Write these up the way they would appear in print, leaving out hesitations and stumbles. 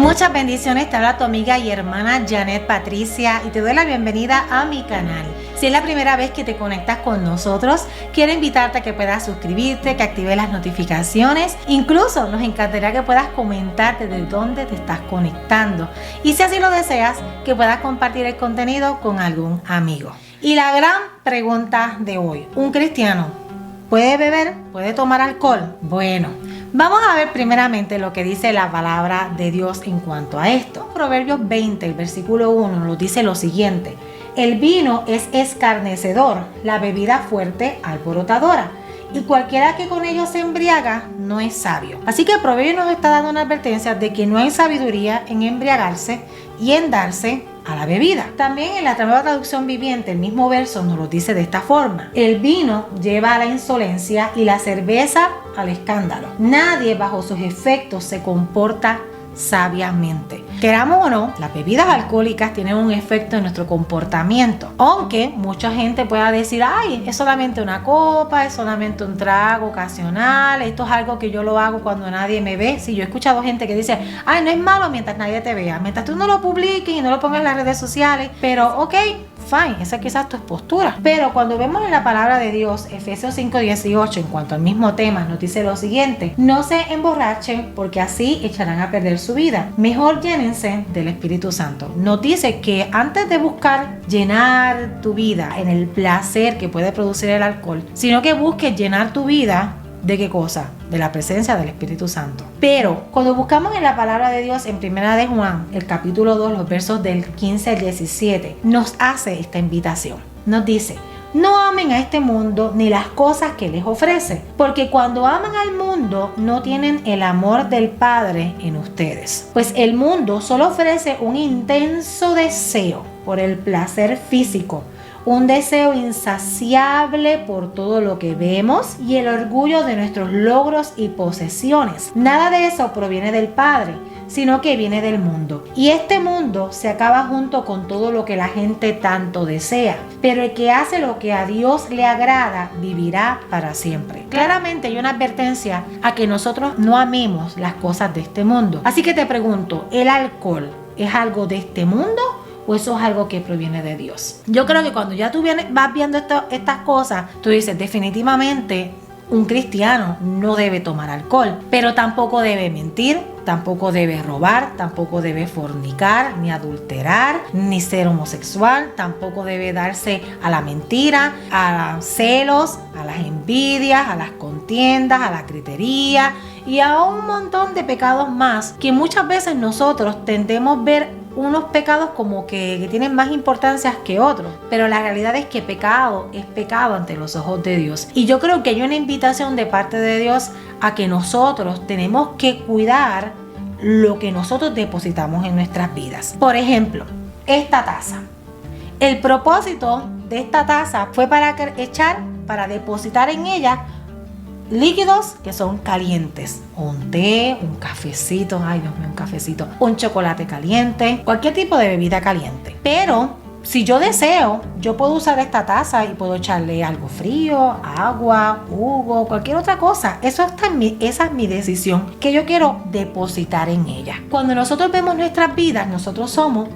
Muchas bendiciones, te habla tu amiga y hermana Janet Patricia y te doy la bienvenida a mi canal. Si es la primera vez que te conectas con nosotros, quiero invitarte a que puedas suscribirte, que actives las notificaciones. Incluso nos encantaría que puedas comentar desde dónde te estás conectando. Y si así lo deseas, que puedas compartir el contenido con algún amigo. Y la gran pregunta de hoy, ¿un cristiano puede beber? ¿Puede tomar alcohol? Bueno, vamos a ver primeramente lo que dice la palabra de Dios en cuanto a esto. Proverbios 20, el versículo 1 nos dice lo siguiente: el vino es escarnecedor, la bebida fuerte alborotadora, y cualquiera que con ello se embriaga no es sabio. Así que el Proverbio nos está dando una advertencia de que no hay sabiduría en embriagarse y en darse a la bebida. También en la Nueva Traducción Viviente, el mismo verso nos lo dice de esta forma: el vino lleva a la insolencia y la cerveza al escándalo. Nadie bajo sus efectos se comporta sabiamente. Queramos o no, las bebidas alcohólicas tienen un efecto en nuestro comportamiento, aunque mucha gente pueda decir: ay, es solamente una copa, es solamente un trago ocasional, esto es algo que yo lo hago cuando nadie me ve. Sí, yo he escuchado gente que dice: ay, no es malo mientras nadie te vea, mientras tú no lo publiques y no lo pongas en las redes sociales, pero ok, fine, esa quizás tu postura. Pero cuando vemos en la palabra de Dios, Efesios 5:18, en cuanto al mismo tema, nos dice lo siguiente: no se emborrachen, porque así echarán a perder su vida. Mejor llénense del Espíritu Santo. Nos dice que antes de buscar llenar tu vida en el placer que puede producir el alcohol, sino que busques llenar tu vida ¿de qué cosa? De la presencia del Espíritu Santo. Pero cuando buscamos en la palabra de Dios en Primera de Juan, el capítulo 2, los versos del 15 al 17, nos hace esta invitación. Nos dice: no amen a este mundo ni las cosas que les ofrece, porque cuando aman al mundo no tienen el amor del Padre en ustedes. Pues el mundo solo ofrece un intenso deseo por el placer físico, un deseo insaciable por todo lo que vemos y el orgullo de nuestros logros y posesiones. Nada de eso proviene del Padre, sino que viene del mundo. Y este mundo se acaba junto con todo lo que la gente tanto desea. Pero el que hace lo que a Dios le agrada vivirá para siempre. Claramente hay una advertencia a que nosotros no amemos las cosas de este mundo. Así que te pregunto, ¿el alcohol es algo de este mundo o eso es algo que proviene de Dios? Yo creo que cuando ya tú vas viendo estas cosas, tú dices: definitivamente un cristiano no debe tomar alcohol, pero tampoco debe mentir, tampoco debe robar, tampoco debe fornicar, ni adulterar, ni ser homosexual, tampoco debe darse a la mentira, a los celos, a las envidias, a las contiendas, a la gritería y a un montón de pecados más que muchas veces nosotros tendemos a ver unos pecados como que tienen más importancia que otros, pero la realidad es que pecado es pecado ante los ojos de Dios. Y yo creo que hay una invitación de parte de Dios a que nosotros tenemos que cuidar lo que nosotros depositamos en nuestras vidas. Por ejemplo, esta taza. El propósito de esta taza fue para depositar en ella líquidos que son calientes, un té, un cafecito, ay Dios mío, un cafecito, un chocolate caliente, cualquier tipo de bebida caliente. Pero si yo deseo, yo puedo usar esta taza y puedo echarle algo frío, agua, jugo, cualquier otra cosa. Esa es mi decisión, que yo quiero depositar en ella. Cuando nosotros vemos nuestras vidas, nosotros somos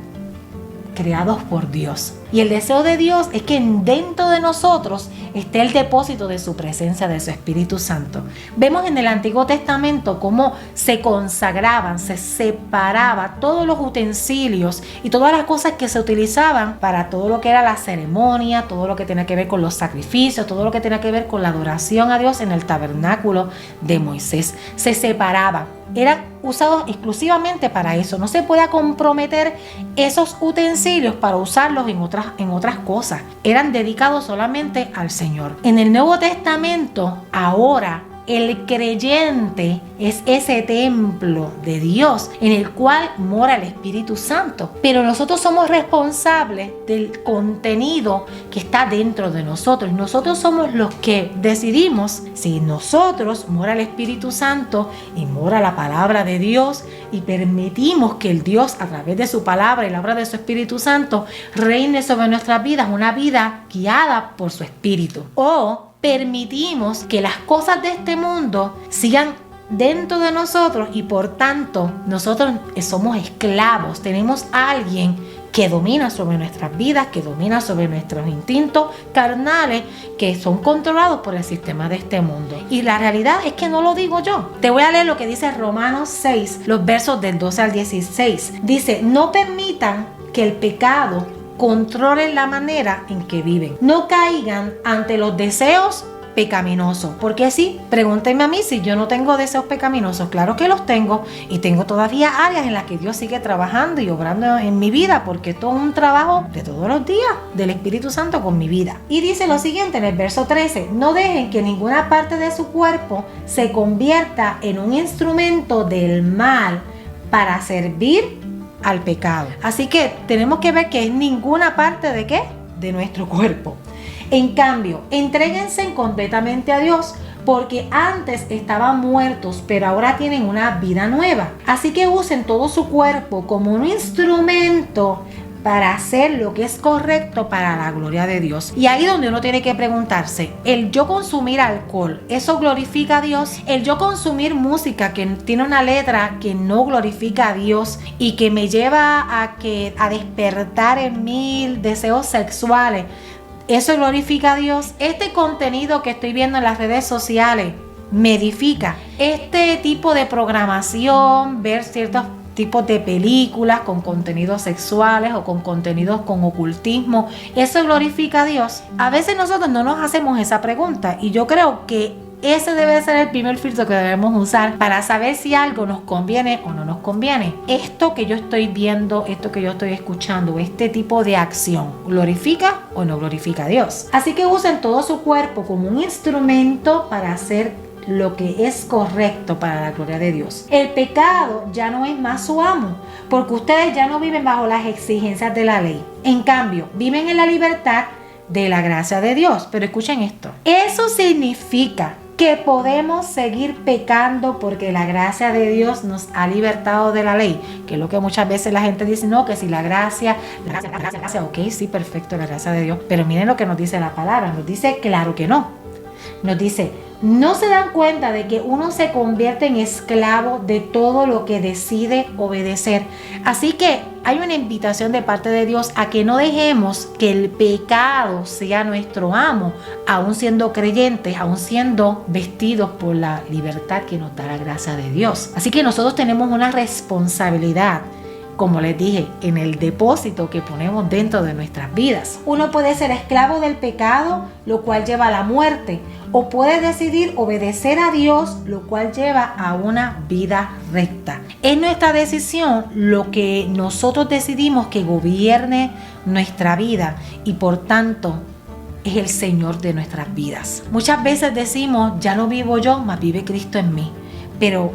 creados por Dios. Y el deseo de Dios es que dentro de nosotros esté el depósito de su presencia, de su Espíritu Santo. Vemos en el Antiguo Testamento cómo se consagraban, se separaba todos los utensilios y todas las cosas que se utilizaban para todo lo que era la ceremonia, todo lo que tenía que ver con los sacrificios, todo lo que tenía que ver con la adoración a Dios en el tabernáculo de Moisés. Se separaban. Eran usados exclusivamente para eso. No se puede comprometer esos utensilios para usarlos en otras cosas. Eran dedicados solamente al Señor. En el Nuevo Testamento, ahora el creyente es ese templo de Dios en el cual mora el Espíritu Santo. Pero nosotros somos responsables del contenido que está dentro de nosotros. Nosotros somos los que decidimos si nosotros mora el Espíritu Santo y mora la palabra de Dios y permitimos que el Dios, a través de su palabra y la obra de su Espíritu Santo, reine sobre nuestras vidas, una vida guiada por su Espíritu. O permitimos que las cosas de este mundo sigan dentro de nosotros y por tanto nosotros somos esclavos. Tenemos a alguien que domina sobre nuestras vidas, que domina sobre nuestros instintos carnales, que son controlados por el sistema de este mundo. Y la realidad es que no lo digo yo. Te voy a leer lo que dice Romanos 6, los versos del 12 al 16. Dice: no permitan que el pecado controle la manera en que viven. No caigan ante los deseos pecaminosos. Porque sí, pregúntenme a mí si yo no tengo deseos pecaminosos. Claro que los tengo, y tengo todavía áreas en las que Dios sigue trabajando y obrando en mi vida, porque esto es un trabajo de todos los días del Espíritu Santo con mi vida. Y dice lo siguiente en el verso 13: no dejen que ninguna parte de su cuerpo se convierta en un instrumento del mal para servir al pecado. Así que tenemos que ver que es ninguna parte de ¿qué? De nuestro cuerpo. En cambio, entréguense completamente a Dios, porque antes estaban muertos, pero ahora tienen una vida nueva. Así que usen todo su cuerpo como un instrumento para hacer lo que es correcto para la gloria de Dios. Y ahí donde uno tiene que preguntarse, el yo consumir alcohol, ¿eso glorifica a Dios? El yo consumir música que tiene una letra que no glorifica a Dios y que me lleva a despertar en mí deseos sexuales, ¿eso glorifica a Dios? Este contenido que estoy viendo en las redes sociales me edifica. Este tipo de programación, ver ciertos tipos de películas con contenidos sexuales o con contenidos con ocultismo, ¿eso glorifica a Dios? A veces nosotros no nos hacemos esa pregunta, y yo creo que ese debe ser el primer filtro que debemos usar para saber si algo nos conviene o no nos conviene. Esto que yo estoy viendo, esto que yo estoy escuchando, este tipo de acción, ¿glorifica o no glorifica a Dios? Así que usen todo su cuerpo como un instrumento para hacer lo que es correcto para la gloria de Dios. El pecado ya no es más su amo, porque ustedes ya no viven bajo las exigencias de la ley. En cambio, viven en la libertad de la gracia de Dios. Pero escuchen esto. Eso significa que podemos seguir pecando porque la gracia de Dios nos ha libertado de la ley, que es lo que muchas veces la gente dice, no, que si la gracia, ok, sí, perfecto, la gracia de Dios, pero miren lo que nos dice la palabra, nos dice claro que no, nos dice, no se dan cuenta de que uno se convierte en esclavo de todo lo que decide obedecer. Así que hay una invitación de parte de Dios a que no dejemos que el pecado sea nuestro amo, aún siendo creyentes, aún siendo vestidos por la libertad que nos da la gracia de Dios. Así que nosotros tenemos una responsabilidad, como les dije, en el depósito que ponemos dentro de nuestras vidas. Uno puede ser esclavo del pecado, lo cual lleva a la muerte, o puede decidir obedecer a Dios, lo cual lleva a una vida recta. Es nuestra decisión lo que nosotros decidimos que gobierne nuestra vida, y por tanto es el Señor de nuestras vidas. Muchas veces decimos, ya no vivo yo, mas vive Cristo en mí. Pero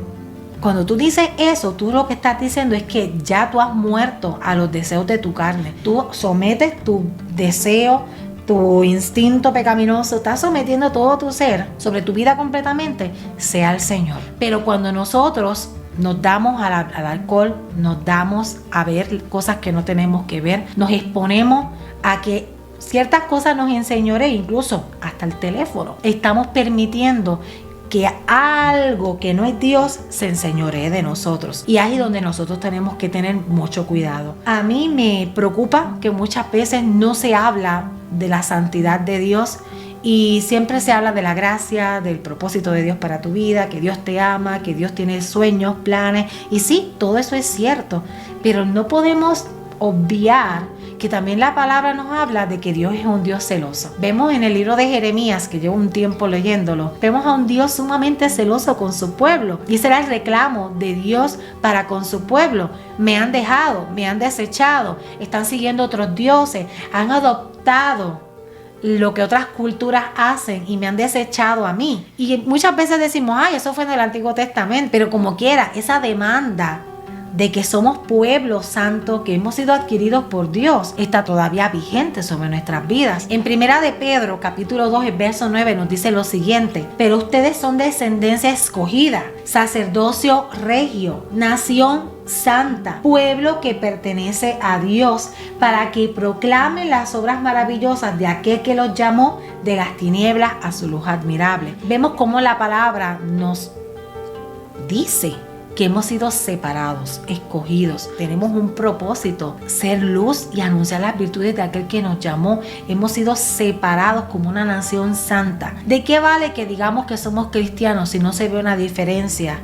cuando tú dices eso, tú lo que estás diciendo es que ya tú has muerto a los deseos de tu carne. Tú sometes tu deseo, tu instinto pecaminoso, estás sometiendo todo tu ser sobre tu vida completamente, sea el Señor. Pero cuando nosotros nos damos al alcohol, nos damos a ver cosas que no tenemos que ver, nos exponemos a que ciertas cosas nos enseñoreen, incluso hasta el teléfono, estamos permitiendo que algo que no es Dios se enseñoree de nosotros. Y ahí es donde nosotros tenemos que tener mucho cuidado. A mí me preocupa que muchas veces no se habla de la santidad de Dios, y siempre se habla de la gracia, del propósito de Dios para tu vida, que Dios te ama, que Dios tiene sueños, planes, y sí, todo eso es cierto, pero no podemos obviar que también la palabra nos habla de que Dios es un Dios celoso. Vemos en el libro de Jeremías, que llevo un tiempo leyéndolo, vemos a un Dios sumamente celoso con su pueblo, y ese era el reclamo de Dios para con su pueblo. Me han dejado, me han desechado, están siguiendo otros dioses, han adoptado lo que otras culturas hacen y me han desechado a mí. Y muchas veces decimos, ay, eso fue en el Antiguo Testamento, pero como quiera, esa demanda de que somos pueblo santo, que hemos sido adquiridos por Dios, está todavía vigente sobre nuestras vidas. En Primera de Pedro, capítulo 2, el verso 9, nos dice lo siguiente: pero ustedes son descendencia escogida, sacerdocio regio, nación santa, pueblo que pertenece a Dios, para que proclamen las obras maravillosas de aquel que los llamó de las tinieblas a su luz admirable. Vemos cómo la palabra nos dice que hemos sido separados, escogidos, tenemos un propósito, ser luz y anunciar las virtudes de aquel que nos llamó. Hemos sido separados como una nación santa. ¿De qué vale que digamos que somos cristianos si no se ve una diferencia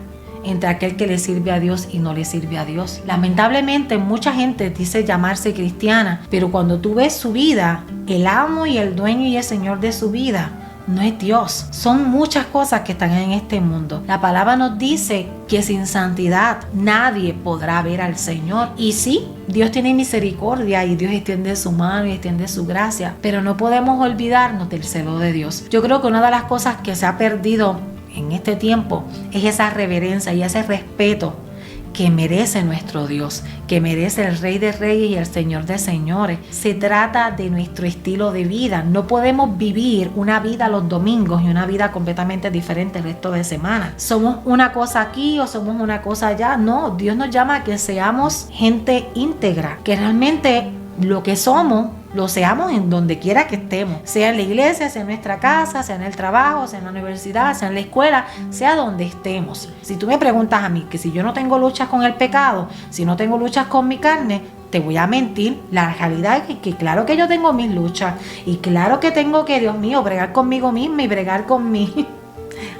entre aquel que le sirve a Dios y no le sirve a Dios? Lamentablemente mucha gente dice llamarse cristiana, pero cuando tú ves su vida, el amo y el dueño y el señor de su vida no es Dios. Son muchas cosas que están en este mundo. La palabra nos dice que sin santidad nadie podrá ver al Señor. Y sí, Dios tiene misericordia y Dios extiende su mano y extiende su gracia, pero no podemos olvidarnos del celo de Dios. Yo creo que una de las cosas que se ha perdido en este tiempo es esa reverencia y ese respeto que merece nuestro Dios, que merece el Rey de Reyes y el Señor de Señores. Se trata de nuestro estilo de vida. No podemos vivir una vida los domingos y una vida completamente diferente el resto de semana. Somos una cosa aquí o somos una cosa allá. No, Dios nos llama a que seamos gente íntegra, que realmente lo que somos lo seamos en donde quiera que estemos, sea en la iglesia, sea en nuestra casa, sea en el trabajo, sea en la universidad, sea en la escuela, sea donde estemos. Si tú me preguntas a mí que si yo no tengo luchas con el pecado, si no tengo luchas con mi carne, te voy a mentir. La realidad es que claro que yo tengo mis luchas y claro que tengo que, Dios mío, bregar conmigo misma y bregar con mi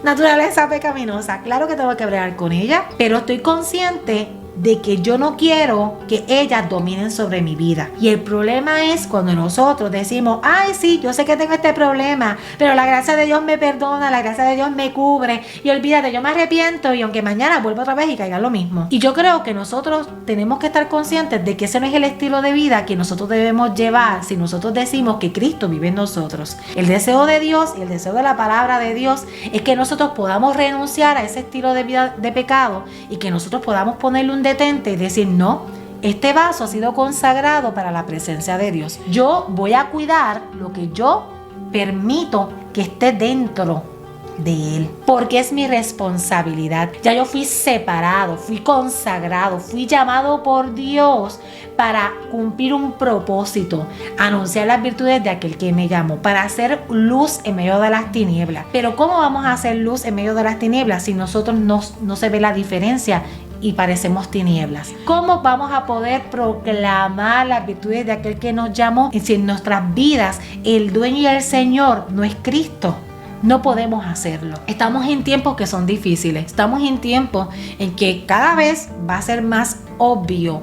naturaleza pecaminosa. Claro que tengo que bregar con ella, pero estoy consciente de que yo no quiero que ellas dominen sobre mi vida. Y el problema es cuando nosotros decimos, ay sí, yo sé que tengo este problema, pero la gracia de Dios me perdona, la gracia de Dios me cubre, y olvídate, yo me arrepiento y aunque mañana vuelvo otra vez y caiga lo mismo. Y yo creo que nosotros tenemos que estar conscientes de que ese no es el estilo de vida que nosotros debemos llevar si nosotros decimos que Cristo vive en nosotros. El deseo de Dios y el deseo de la palabra de Dios es que nosotros podamos renunciar a ese estilo de vida de pecado y que nosotros podamos ponerle un detente y decir, no, este vaso ha sido consagrado para la presencia de Dios. Yo voy a cuidar lo que yo permito que esté dentro de Él, porque es mi responsabilidad. Ya yo fui separado, fui consagrado, fui llamado por Dios para cumplir un propósito, anunciar las virtudes de aquel que me llamó, para hacer luz en medio de las tinieblas. Pero ¿cómo vamos a hacer luz en medio de las tinieblas si nosotros no se ve la diferencia y parecemos tinieblas? ¿Cómo vamos a poder proclamar las virtudes de aquel que nos llamó si en nuestras vidas el dueño y el Señor no es Cristo? No podemos hacerlo. Estamos en tiempos que son difíciles. Estamos en tiempos en que cada vez va a ser más obvio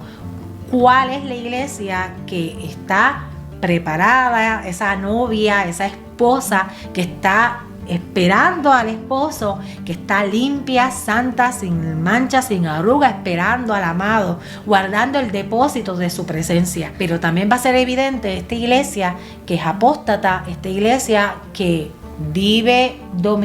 cuál es la iglesia que está preparada, esa novia, esa esposa que está esperando al esposo, que está limpia, santa, sin mancha, sin arruga, esperando al amado, guardando el depósito de su presencia. Pero también va a ser evidente esta iglesia que es apóstata, esta iglesia que vive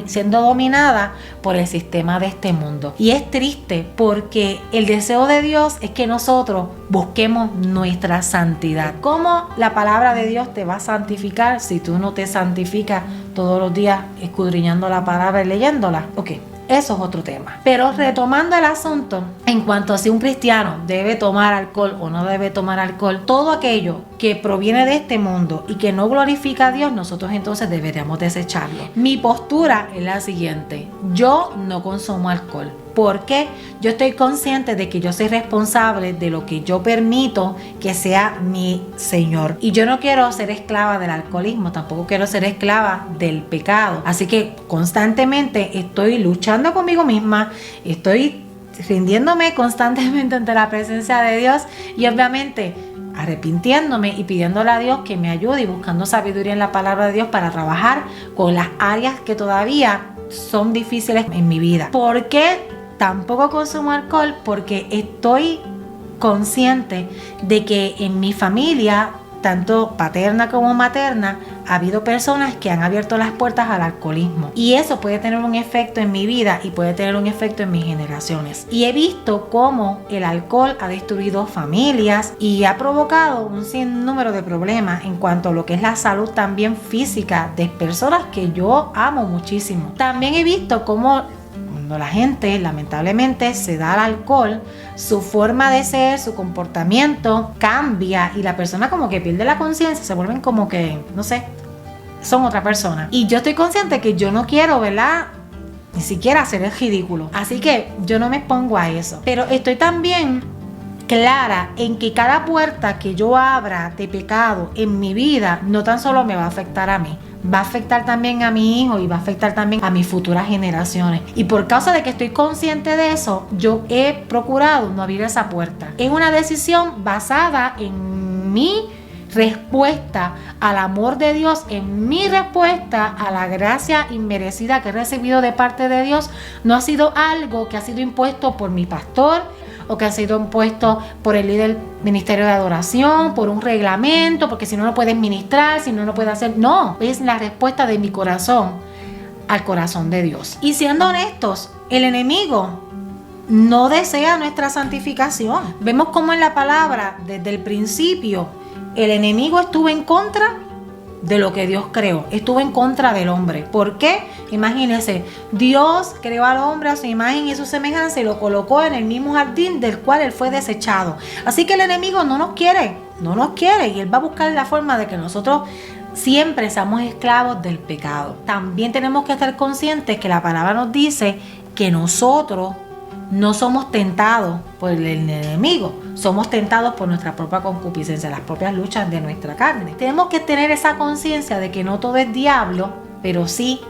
siendo dominada por el sistema de este mundo. Y es triste porque el deseo de Dios es que nosotros busquemos nuestra santidad. ¿Cómo la palabra de Dios te va a santificar si tú no te santificas todos los días escudriñando la palabra y leyéndola? Ok, eso es otro tema. Pero retomando el asunto, en cuanto a si un cristiano debe tomar alcohol o no debe tomar alcohol, todo aquello que proviene de este mundo y que no glorifica a Dios, nosotros entonces deberíamos desecharlo. Mi postura es la siguiente: yo no consumo alcohol. Porque yo estoy consciente de que yo soy responsable de lo que yo permito que sea mi Señor. Y yo no quiero ser esclava del alcoholismo, tampoco quiero ser esclava del pecado. Así que constantemente estoy luchando conmigo misma, estoy rindiéndome constantemente ante la presencia de Dios y obviamente arrepintiéndome y pidiéndole a Dios que me ayude y buscando sabiduría en la palabra de Dios para trabajar con las áreas que todavía son difíciles en mi vida. ¿Por qué tampoco consumo alcohol? Porque estoy consciente de que en mi familia, tanto paterna como materna, ha habido personas que han abierto las puertas al alcoholismo. Y eso puede tener un efecto en mi vida y puede tener un efecto en mis generaciones. Y he visto cómo el alcohol ha destruido familias y ha provocado un sinnúmero de problemas en cuanto a lo que es la salud también física de personas que yo amo muchísimo. También he visto cómo cuando la gente lamentablemente se da al alcohol, su forma de ser, su comportamiento cambia y la persona como que pierde la conciencia, se vuelven como que, no sé, son otra persona. Y yo estoy consciente que yo no quiero, ¿verdad?, ni siquiera hacer el ridículo. Así que yo no me expongo a eso. Pero estoy también clara en que cada puerta que yo abra de pecado en mi vida no tan solo me va a afectar a mí, va a afectar también a mi hijo y va a afectar también a mis futuras generaciones. Y por causa de que estoy consciente de eso, yo he procurado no abrir esa puerta. Es una decisión basada en mi respuesta al amor de Dios, en mi respuesta a la gracia inmerecida que he recibido de parte de Dios. No ha sido algo que ha sido impuesto por mi pastor o que ha sido impuesto por el líder del ministerio de adoración, por un reglamento, porque si no, no puedes ministrar, si no, no puedes hacer. No, es la respuesta de mi corazón al corazón de Dios. Y siendo honestos, el enemigo no desea nuestra santificación. Vemos cómo en la palabra, desde el principio, el enemigo estuvo en contra de lo que Dios creó, estuvo en contra del hombre. ¿Por qué? Imagínense, Dios creó al hombre a su imagen y su semejanza y lo colocó en el mismo jardín del cual él fue desechado. Así que el enemigo no nos quiere y él va a buscar la forma de que nosotros siempre seamos esclavos del pecado. También tenemos que estar conscientes que la palabra nos dice que nosotros no somos tentados por el enemigo, somos tentados por nuestra propia concupiscencia, las propias luchas de nuestra carne. Tenemos que tener esa conciencia de que no todo es diablo, pero sí,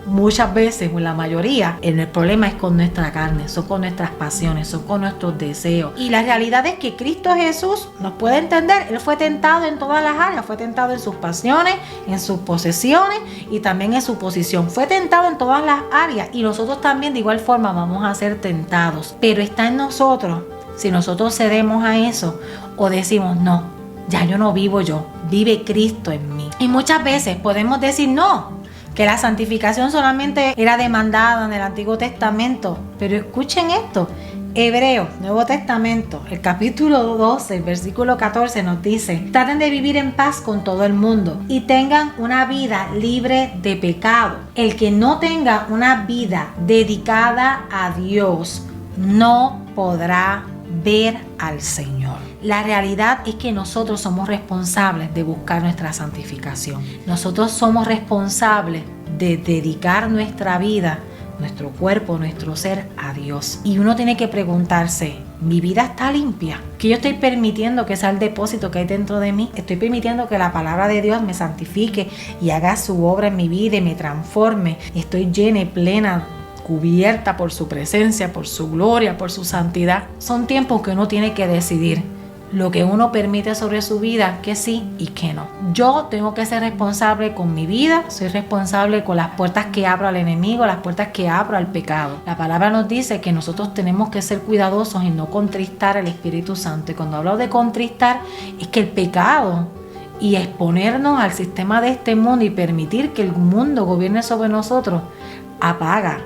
muchas veces, o la mayoría, el problema es con nuestra carne, son con nuestras pasiones, son con nuestros deseos. Y la realidad es que Cristo Jesús nos puede entender. Él fue tentado en todas las áreas, fue tentado en sus pasiones, en sus posesiones y también en su posición. Fue tentado en todas las áreas y nosotros también de igual forma vamos a ser tentados. Pero está en nosotros, si nosotros cedemos a eso o decimos no, ya yo no vivo yo, vive Cristo en mí. Y muchas veces podemos decir no, que la santificación solamente era demandada en el Antiguo Testamento. Pero escuchen esto, Hebreos, Nuevo Testamento, el capítulo 12, el versículo 14 nos dice: traten de vivir en paz con todo el mundo y tengan una vida libre de pecado. El que no tenga una vida dedicada a Dios no podrá ver al Señor. La realidad es que nosotros somos responsables de buscar nuestra santificación. Nosotros somos responsables de dedicar nuestra vida, nuestro cuerpo, nuestro ser a Dios. Y uno tiene que preguntarse, ¿mi vida está limpia? ¿Que yo estoy permitiendo que sea el depósito que hay dentro de mí? ¿Estoy permitiendo que la palabra de Dios me santifique y haga su obra en mi vida y me transforme? ¿Estoy llena y plena, cubierta por su presencia, por su gloria, por su santidad? Son tiempos que uno tiene que decidir lo que uno permite sobre su vida, que sí y que no. Yo tengo que ser responsable con mi vida, soy responsable con las puertas que abro al enemigo, las puertas que abro al pecado. La palabra nos dice que nosotros tenemos que ser cuidadosos y no contristar al Espíritu Santo. Y cuando hablo de contristar, es que el pecado y exponernos al sistema de este mundo y permitir que el mundo gobierne sobre nosotros apaga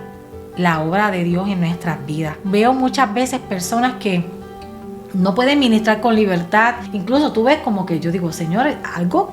la obra de Dios en nuestras vidas. Veo muchas veces personas que no pueden ministrar con libertad. Incluso tú ves como que yo digo, Señor, algo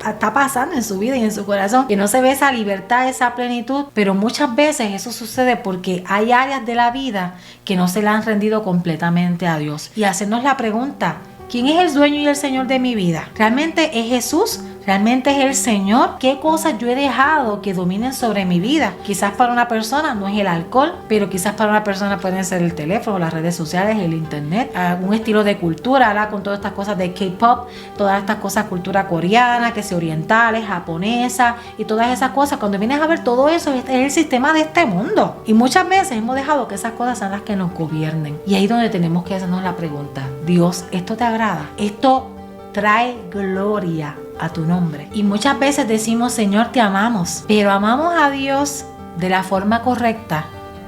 está pasando en su vida y en su corazón, que no se ve esa libertad, esa plenitud. Pero muchas veces eso sucede porque hay áreas de la vida que no se le han rendido completamente a Dios. Y hacernos la pregunta, ¿quién es el dueño y el Señor de mi vida? ¿Realmente es Jesús? ¿Realmente es el Señor? ¿Qué cosas yo he dejado que dominen sobre mi vida? Quizás para una persona no es el alcohol, pero quizás para una persona pueden ser el teléfono, las redes sociales, el internet, algún estilo de cultura, ¿verdad? Con todas estas cosas de K-pop, todas estas cosas, cultura coreana, que sea orientales, japonesa y todas esas cosas. Cuando vienes a ver, todo eso es el sistema de este mundo. Y muchas veces hemos dejado que esas cosas sean las que nos gobiernen. Y ahí es donde tenemos que hacernos la pregunta, Dios, ¿esto te agrada? ¿Esto trae gloria a tu nombre? Y muchas veces decimos, Señor, te amamos, pero amamos a Dios de la forma correcta.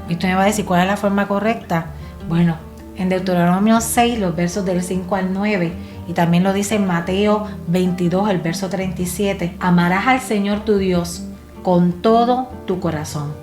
Y tú me vas a decir, ¿cuál es la forma correcta? Bueno, en Deuteronomio 6, los versos del 5 al 9, y también lo dice en Mateo 22, el verso 37, amarás al Señor tu Dios con todo tu corazón,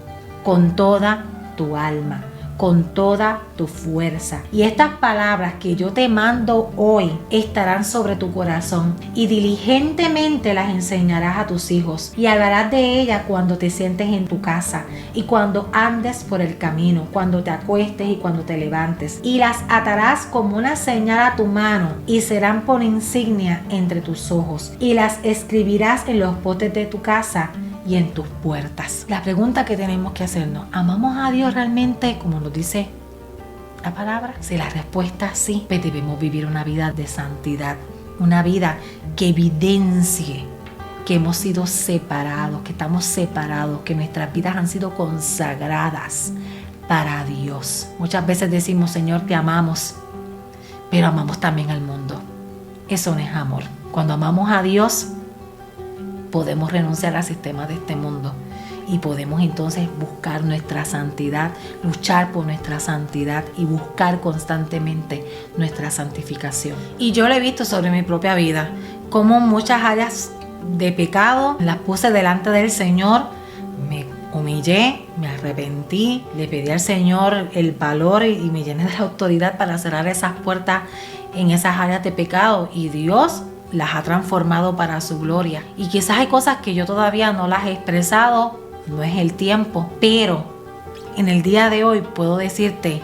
con toda tu alma, con toda tu fuerza. Y estas palabras que yo te mando hoy estarán sobre tu corazón y diligentemente las enseñarás a tus hijos y hablarás de ellas cuando te sientes en tu casa y cuando andes por el camino, cuando te acuestes y cuando te levantes, y las atarás como una señal a tu mano y serán por insignia entre tus ojos, y las escribirás en los postes de tu casa y en tus puertas. La pregunta que tenemos que hacernos, ¿amamos a Dios realmente como nos dice la palabra? Si la respuesta es sí, pues debemos vivir una vida de santidad, una vida que evidencie que hemos sido separados, que estamos separados, que nuestras vidas han sido consagradas para Dios. Muchas veces decimos, Señor, te amamos, pero amamos también al mundo. Eso no es amor. Cuando amamos a Dios, podemos renunciar al sistema de este mundo y podemos entonces buscar nuestra santidad, luchar por nuestra santidad y buscar constantemente nuestra santificación. Y yo lo he visto sobre mi propia vida, como muchas áreas de pecado las puse delante del Señor, me humillé, me arrepentí, le pedí al Señor el valor y me llené de la autoridad para cerrar esas puertas en esas áreas de pecado, y Dios las ha transformado para su gloria. Y quizás hay cosas que yo todavía no las he expresado, no es el tiempo, pero en el día de hoy puedo decirte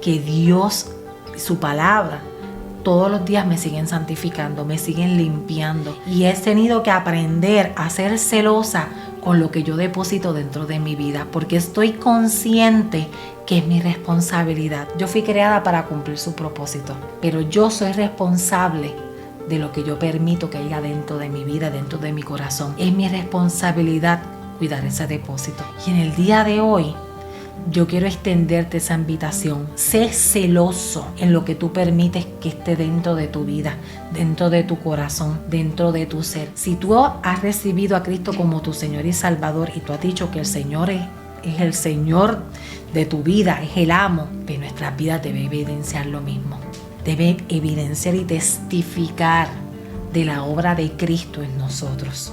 que Dios y su palabra todos los días me siguen santificando, me siguen limpiando, y he tenido que aprender a ser celosa con lo que yo deposito dentro de mi vida, porque estoy consciente que es mi responsabilidad. Yo fui creada para cumplir su propósito, pero yo soy responsable de lo que yo permito que haya dentro de mi vida, dentro de mi corazón. Es mi responsabilidad cuidar ese depósito. Y en el día de hoy, yo quiero extenderte esa invitación. Sé celoso en lo que tú permites que esté dentro de tu vida, dentro de tu corazón, dentro de tu ser. Si tú has recibido a Cristo como tu Señor y Salvador, y tú has dicho que el Señor es el Señor de tu vida, es el amo, pues nuestra vida debe evidenciar lo mismo. Debe evidenciar y testificar de la obra de Cristo en nosotros.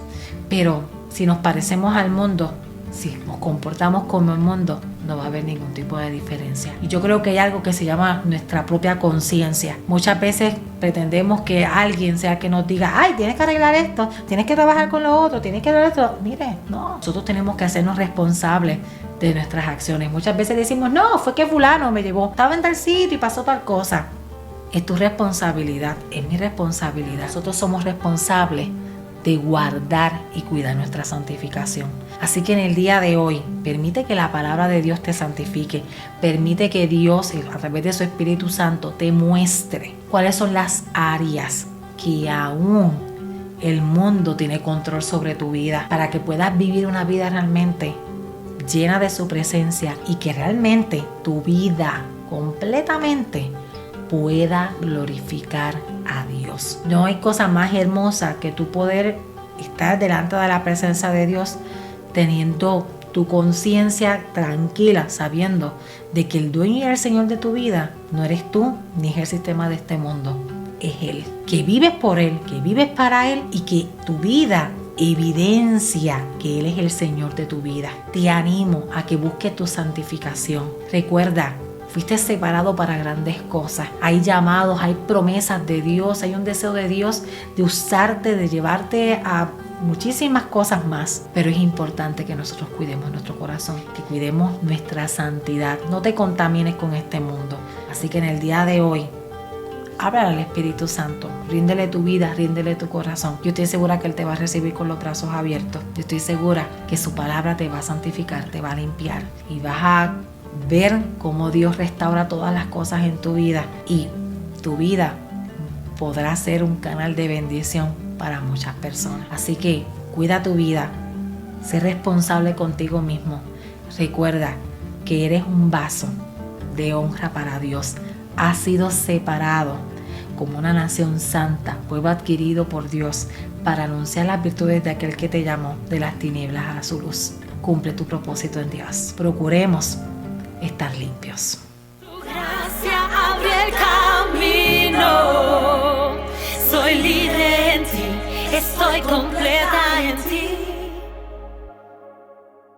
Pero si nos parecemos al mundo, si nos comportamos como el mundo, no va a haber ningún tipo de diferencia. Y yo creo que hay algo que se llama nuestra propia conciencia. Muchas veces pretendemos que alguien sea que nos diga, ay, tienes que arreglar esto, tienes que trabajar con lo otro, tienes que hacer esto. Mire, no, nosotros tenemos que hacernos responsables de nuestras acciones. Muchas veces decimos, no, fue que fulano me llevó, estaba en tal sitio y pasó tal cosa. Es tu responsabilidad, es mi responsabilidad. Nosotros somos responsables de guardar y cuidar nuestra santificación. Así que en el día de hoy, permite que la palabra de Dios te santifique. Permite que Dios, a través de su Espíritu Santo, te muestre cuáles son las áreas que aún el mundo tiene control sobre tu vida, para que puedas vivir una vida realmente llena de su presencia y que realmente tu vida completamente pueda glorificar a Dios. No hay cosa más hermosa que tú poder estar delante de la presencia de Dios teniendo tu conciencia tranquila, sabiendo de que el dueño y el Señor de tu vida no eres tú ni es el sistema de este mundo, es Él. Que vives por Él, que vives para Él y que tu vida evidencia que Él es el Señor de tu vida. Te animo a que busques tu santificación. Recuerda, fuiste separado para grandes cosas. Hay llamados, hay promesas de Dios, hay un deseo de Dios de usarte, de llevarte a muchísimas cosas más. Pero es importante que nosotros cuidemos nuestro corazón, que cuidemos nuestra santidad. No te contamines con este mundo. Así que en el día de hoy, háblale al Espíritu Santo, ríndele tu vida, ríndele tu corazón. Yo estoy segura que Él te va a recibir con los brazos abiertos. Yo estoy segura que su palabra te va a santificar, te va a limpiar y vas a ver cómo Dios restaura todas las cosas en tu vida, y tu vida podrá ser un canal de bendición para muchas personas. Así que cuida tu vida, sé responsable contigo mismo. Recuerda que eres un vaso de honra para Dios. Has sido separado como una nación santa, pueblo adquirido por Dios, para anunciar las virtudes de aquel que te llamó de las tinieblas a su luz. Cumple tu propósito en Dios. Procuremos estar limpios. Tu gracia abre el camino. Soy libre en ti, estoy completa en ti.